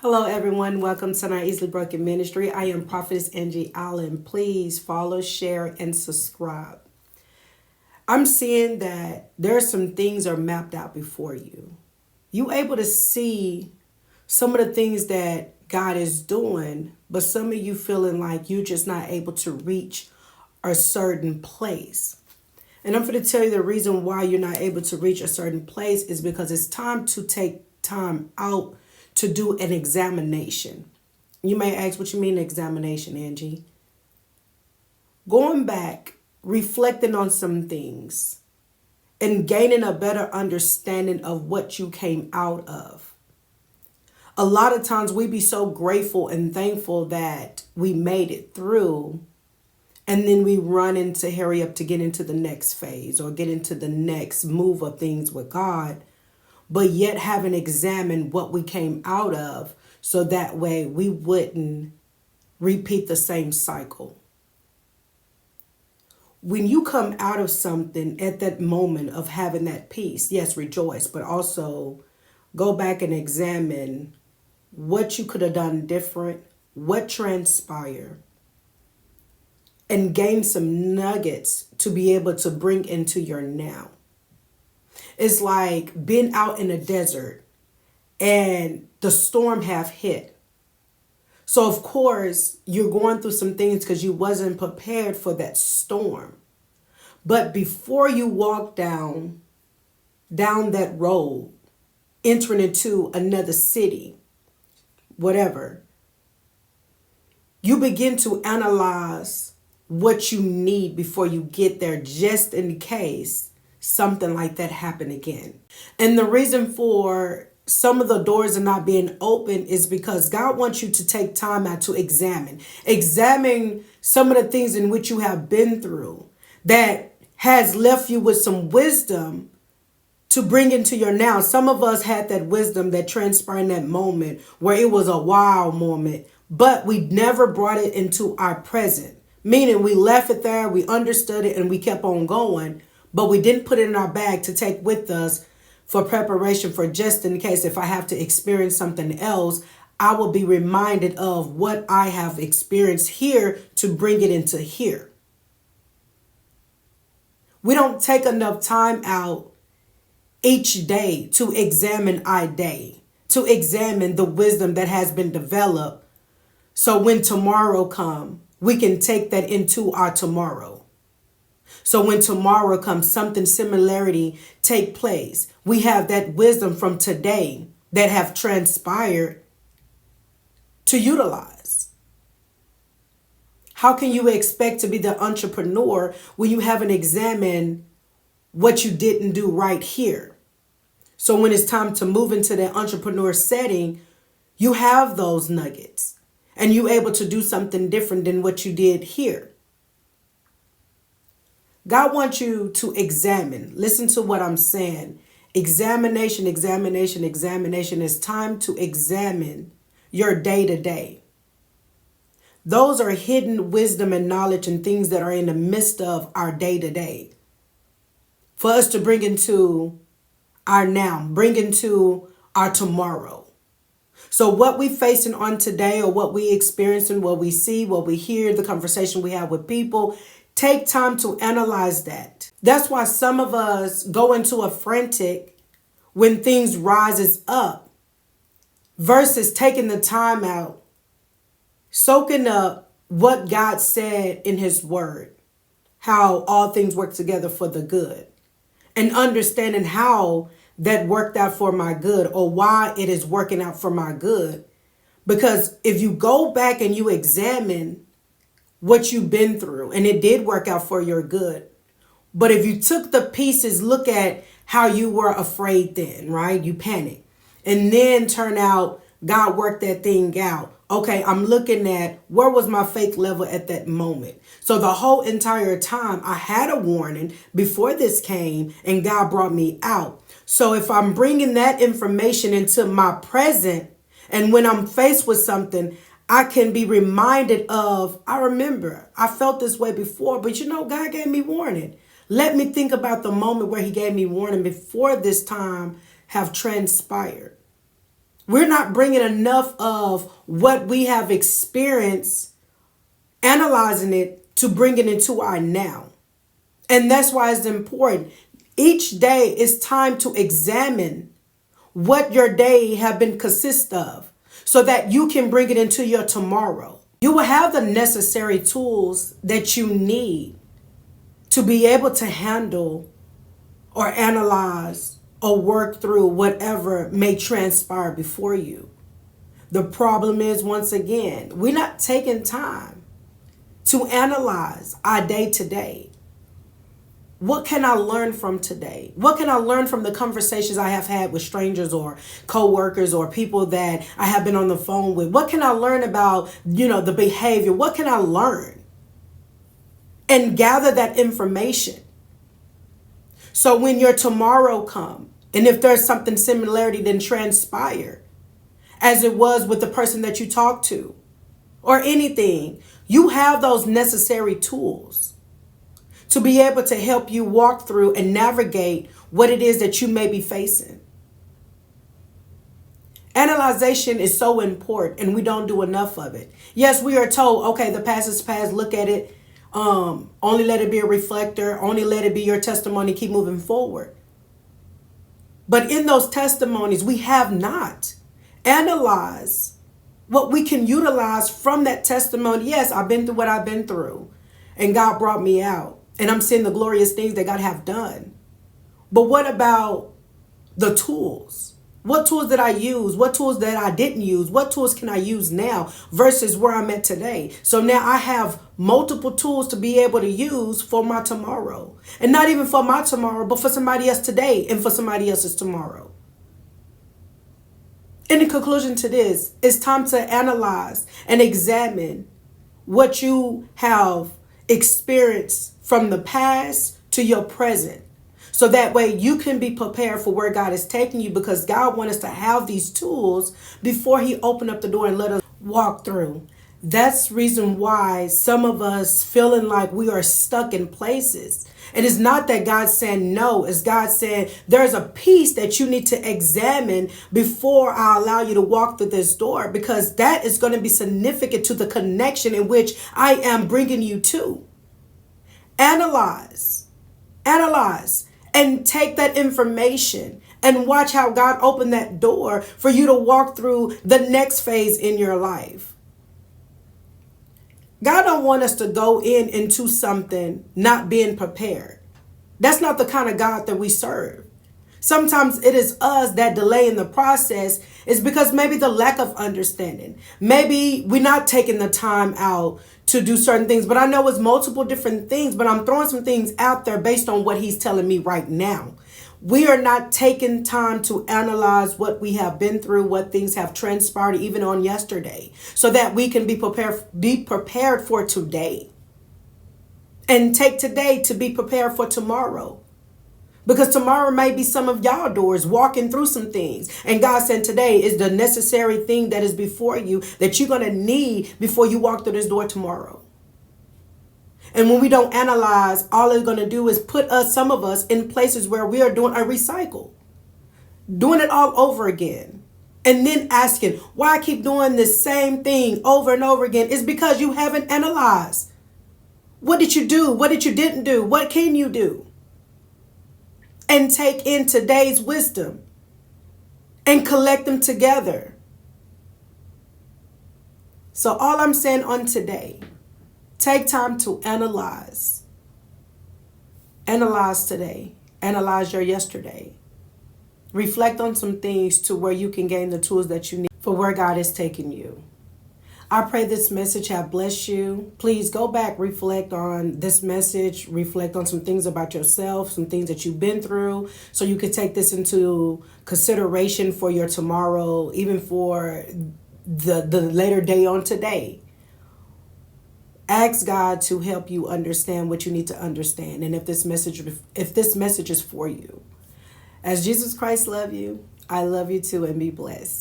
Hello, everyone. Welcome to Not Easily Broken Ministry. I am Prophetess Angie Allen. Please follow, share, and subscribe. I'm seeing that there are some things are mapped out before you. You able to see some of the things that God is doing, but some of you feeling like you're just not able to reach a certain place. And I'm going to tell you the reason why you're not able to reach a certain place is because it's time to take time out to do an examination. You may ask, what you mean examination, Angie? Going back, reflecting on some things, and gaining a better understanding of what you came out of. A lot of times we be so grateful and thankful that we made it through, and then we run into hurry up to get into the next phase or get into the next move of things with God, but yet haven't examined what we came out of so that way we wouldn't repeat the same cycle. When you come out of something at that moment of having that peace, yes, rejoice, but also go back and examine what you could have done different, what transpired, and gain some nuggets to be able to bring into your now. It's like being out in a desert and the storm have hit. So of course you're going through some things because you wasn't prepared for that storm. But before you walk down that road, entering into another city, whatever, you begin to analyze what you need before you get there, just in case something like that happen again. And the reason for some of the doors are not being open is because God wants you to take time out to examine some of the things in which you have been through that has left you with some wisdom to bring into your now. Some of us had that wisdom that transpired in that moment where it was a wow moment, but we never brought it into our present. Meaning we left it there, we understood it, and we kept on going, but we didn't put it in our bag to take with us for preparation for just in case if I have to experience something else, I will be reminded of what I have experienced here to bring it into here. We don't take enough time out each day to examine our day, to examine the wisdom that has been developed. So when tomorrow comes, we can take that into our tomorrow. So when tomorrow comes, something similarity take place. We have that wisdom from today that have transpired to utilize. How can you expect to be the entrepreneur when you haven't examined what you didn't do right here? So when it's time to move into that entrepreneur setting, you have those nuggets and you're able to do something different than what you did here. God wants you to examine. Listen to what I'm saying. Examination, examination, examination. It's time to examine your day to day. Those are hidden wisdom and knowledge and things that are in the midst of our day to day. For us to bring into our now, bring into our tomorrow. So what we facing on today or what we experiencing, what we see, what we hear, the conversation we have with people, take time to analyze that. That's why some of us go into a frantic when things rises up versus taking the time out, soaking up what God said in his word, how all things work together for the good, and understanding how that worked out for my good or why it is working out for my good. Because if you go back and you examine what you've been through, and it did work out for your good. But if you took the pieces, look at how you were afraid then, right? You panicked. And then turn out God worked that thing out. Okay, I'm looking at where was my faith level at that moment. So the whole entire time I had a warning before this came and God brought me out. So if I'm bringing that information into my present and when I'm faced with something, I can be reminded of, I remember I felt this way before, but God gave me warning. Let me think about the moment where he gave me warning before this time have transpired. We're not bringing enough of what we have experienced, analyzing it to bring it into our now. And that's why it's important. Each day is time to examine what your day have been consist of so that you can bring it into your tomorrow. You will have the necessary tools that you need to be able to handle or analyze or work through whatever may transpire before you. The problem is, once again, we're not taking time to analyze our day to day. What can I learn from today? What can I learn from the conversations I have had with strangers or coworkers or people that I have been on the phone with? What can I learn about, the behavior? What can I learn? And gather that information. So when your tomorrow come, and if there's something similarity, then transpire as it was with the person that you talked to or anything, you have those necessary tools to be able to help you walk through and navigate what it is that you may be facing. Analyzation is so important, and we don't do enough of it. Yes, we are told, okay, the past is past, look at it. Only let it be a reflector. Only let it be your testimony. Keep moving forward. But in those testimonies, we have not analyzed what we can utilize from that testimony. Yes, I've been through what I've been through, and God brought me out. And I'm seeing the glorious things that God have done. But what about the tools? What tools did I use? What tools that I didn't use? What tools can I use now versus where I'm at today? So now I have multiple tools to be able to use for my tomorrow. And not even for my tomorrow, but for somebody else today and for somebody else's tomorrow. In conclusion to this, it's time to analyze and examine what you have experienced from the past to your present. So that way you can be prepared for where God is taking you, because God wants us to have these tools before he opened up the door and let us walk through. That's the reason why some of us feeling like we are stuck in places. And it's not that God's saying no, it's God saying there's a piece that you need to examine before I allow you to walk through this door, because that is going to be significant to the connection in which I am bringing you to. Analyze, and take that information and watch how God opened that door for you to walk through the next phase in your life. God don't want us to go into something not being prepared. That's not the kind of God that we serve. Sometimes it is us that delay in the process is because maybe the lack of understanding. Maybe we're not taking the time out to do certain things. But I know it's multiple different things, but I'm throwing some things out there based on what he's telling me right now. We are not taking time to analyze what we have been through, what things have transpired even on yesterday, so that we can be prepared for today. And take today to be prepared for tomorrow. Because tomorrow may be some of y'all doors walking through some things. And God said today is the necessary thing that is before you that you're going to need before you walk through this door tomorrow. And when we don't analyze, all it's going to do is put some of us in places where we are doing a recycle. Doing it all over again. And then asking why I keep doing the same thing over and over again. It's because you haven't analyzed. What did you do? What did you didn't do? What can you do? And take in today's wisdom and collect them together. So all I'm saying on today, take time to analyze. Analyze today. Analyze your yesterday. Reflect on some things to where you can gain the tools that you need for where God is taking you. I pray this message have blessed you. Please go back, reflect on this message, reflect on some things about yourself, some things that you've been through, so you can take this into consideration for your tomorrow, even for the later day on today. Ask God to help you understand what you need to understand, and if this message is for you. As Jesus Christ loves you, I love you too, and be blessed.